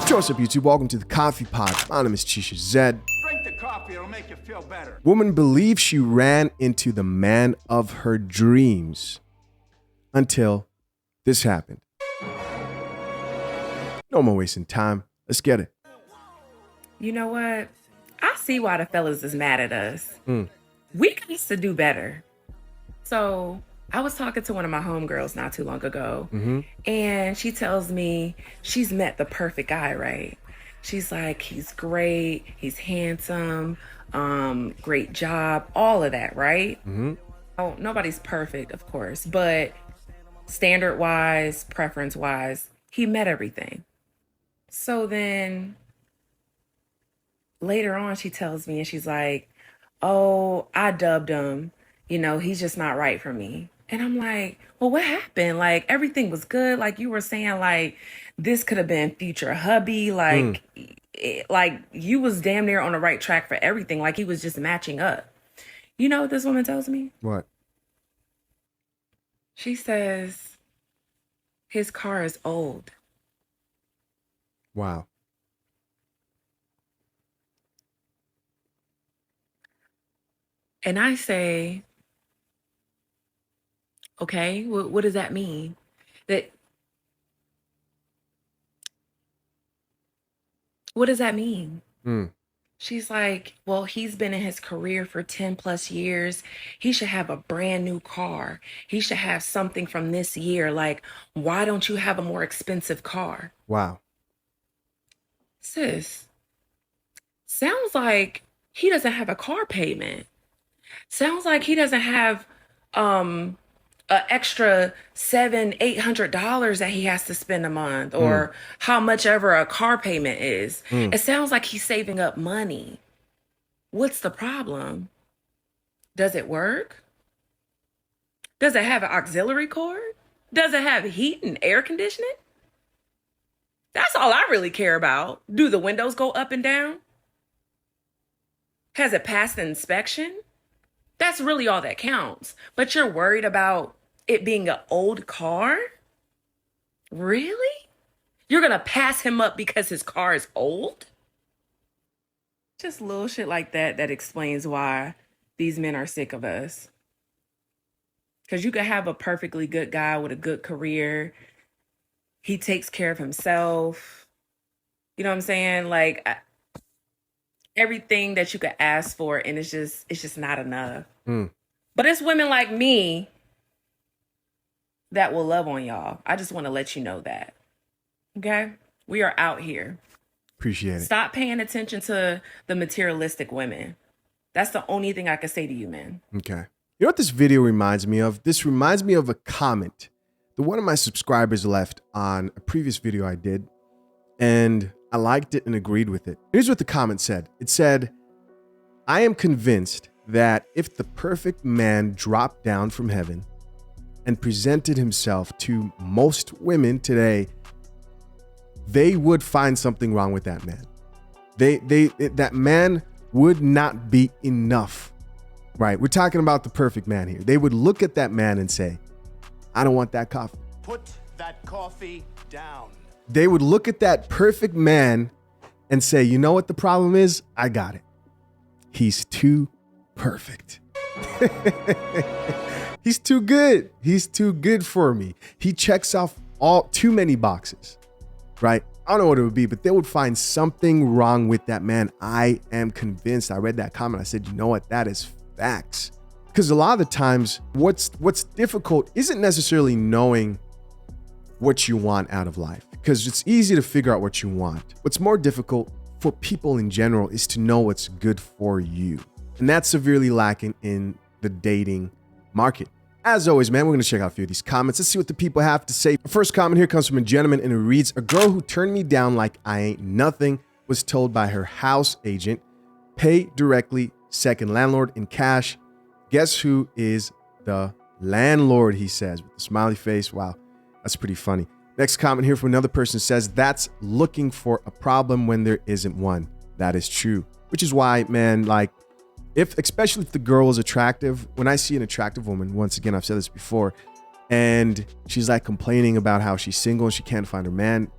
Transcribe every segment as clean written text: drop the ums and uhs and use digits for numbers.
What's up, YouTube? Welcome to the Coffee Pod. My name is Chisha Zed. Drink the coffee, it'll make you feel better. Woman believes she ran into the man of her dreams until this happened. No more wasting time. Let's get it. You know what? I see why the fellas is mad at us. We used to do better. So I was talking to one of my homegirls not too long ago, and she tells me she's met the perfect guy, right? She's like, he's great, he's handsome, great job, all of that, right? Oh, nobody's perfect, of course, but standard-wise, preference-wise, he met everything. So then later on, she tells me, and she's like, oh, I dubbed him. You know, he's just not right for me. And I'm like, well, what happened? Like, everything was good. Like, you were saying, like, this could have been future hubby. Like, like you was damn near on the right track for everything. Like, he was just matching up. You know what this woman tells me? What? She says, his car is old. Wow. And I say, okay, what does that mean? What does that mean? She's like, well, he's been in his career for 10 plus years. He should have a brand new car. He should have something from this year. Like, why don't you have a more expensive car? Wow. Sis, sounds like he doesn't have a car payment. Sounds like he doesn't have an extra $700-800 that he has to spend a month, or how much ever a car payment is. It sounds like he's saving up money. What's the problem? Does it work? Does it have an auxiliary cord? Does it have heat and air conditioning? That's all I really care about. Do the windows go up and down? Has it passed the inspection? That's really all that counts. But you're worried about it being an old car? Really? You're gonna pass him up because his car is old? Just little shit like that that explains why these men are sick of us. Because you could have a perfectly good guy with a good career. He takes care of himself. You know what I'm saying? Like, everything that you could ask for, and it's just not enough. But it's women like me that will love on y'all. I just want to let you know that. Okay? We are out here. Appreciate it. Stop paying attention to the materialistic women. That's the only thing I can say to you, men. Okay. You know what this video reminds me of? This reminds me of a comment that one of my subscribers left on a previous video I did, and I liked it and agreed with it. Here's what the comment said. It said, I am convinced that if the perfect man dropped down from heaven and presented himself to most women today, they would find something wrong with that man. That man would not be enough, right? We're talking about the perfect man here. They would look at that man and say, I don't want that coffee. Put that coffee down. They would look at that perfect man and say, you know what the problem is? I got it. He's too perfect. He's too good. He's too good for me. He checks off too many boxes, right? I don't know what it would be, but they would find something wrong with that man. I am convinced. I read that comment. I said, you know what? That is facts. Because a lot of the times what's difficult isn't necessarily knowing what you want out of life, because it's easy to figure out what you want. What's more difficult for people in general is to know what's good for you. And that's severely lacking in the dating market. As always, man, we're going to check out a few of these comments. Let's see what the people have to say. The first comment here comes from a gentleman, and it reads, a girl who turned me down like I ain't nothing was told by her house agent, pay directly, second landlord in cash. Guess who is the landlord, he says, with a smiley face. Wow, that's pretty funny. Next comment here from another person says, that's looking for a problem when there isn't one. That is true. Which is why, man, like, especially if the girl is attractive, when I see an attractive woman, once again, I've said this before, and she's like complaining about how she's single and she can't find her man,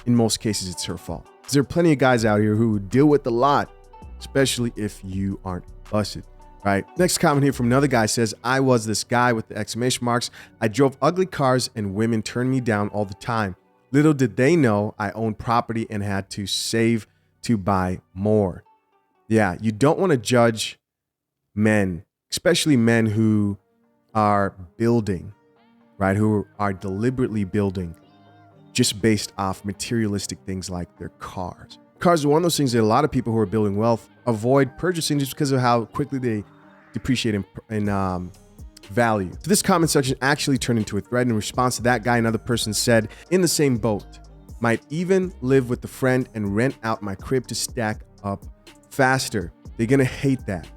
in most cases, it's her fault. There are plenty of guys out here who deal with a lot, especially if you aren't busted, right? Next comment here from another guy says, I was this guy with the exclamation marks. I drove ugly cars and women turned me down all the time. Little did they know I owned property and had to save to buy more. Yeah, you don't want to judge men, especially men who are building, right? Who are deliberately building just based off materialistic things like their cars. Cars are one of those things that a lot of people who are building wealth avoid purchasing just because of how quickly they depreciate in value. So this comment section actually turned into a thread. In response to that guy, another person said, in the same boat, might even live with a friend and rent out my crib to stack up faster. They're gonna hate that.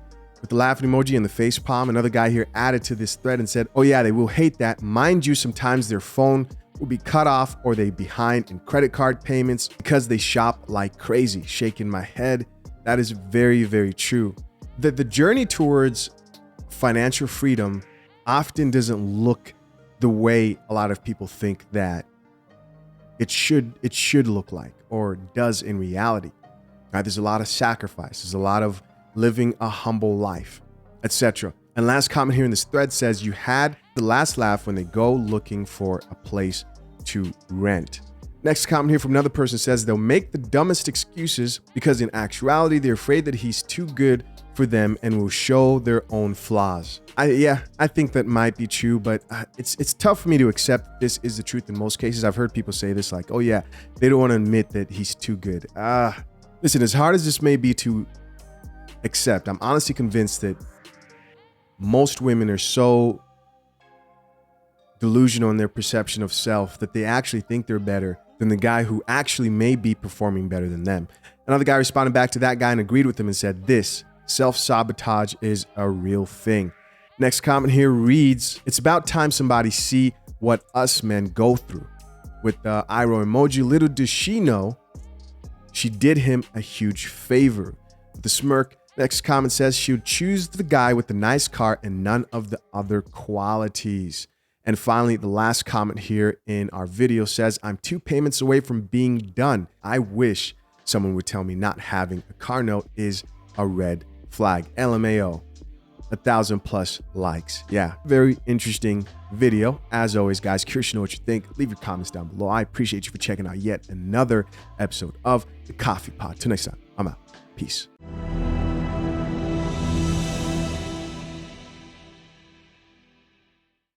With the laughing emoji and the face palm, another guy here added to this thread and said, oh yeah, they will hate that. Mind you, sometimes their phone will be cut off or they behind in credit card payments because they shop like crazy. Shaking my head. That is very, very true. The journey towards financial freedom often doesn't look the way a lot of people think that it should look like or does in reality. Right? There's a lot of sacrifice. There's a lot of living a humble life, etc. And last comment here in this thread says, you had the last laugh when they go looking for a place to rent. Next comment here from another person says, they'll make the dumbest excuses because in actuality, they're afraid that he's too good for them and will show their own flaws. I think that might be true, but it's tough for me to accept this is the truth in most cases. I've heard people say this like, oh yeah, they don't want to admit that he's too good. Listen, as hard as this may be to accept, I'm honestly convinced that most women are so delusional in their perception of self that they actually think they're better than the guy who actually may be performing better than them. Another guy responded back to that guy and agreed with him and said, this self-sabotage is a real thing. Next comment here reads, it's about time somebody see what us men go through. With the eye-roll emoji, little does she know she did him a huge favor. With the smirk, next comment says she would choose the guy with the nice car and none of the other qualities. And finally, the last comment here in our video says, I'm 2 payments away from being done. I wish someone would tell me not having a car note is a red flag. LMAO. 1,000+ likes. Yeah, very interesting video. As always, guys, curious to know what you think. Leave your comments down below. I appreciate you for checking out yet another episode of The Coffee Pod. Till next time, I'm out. Peace.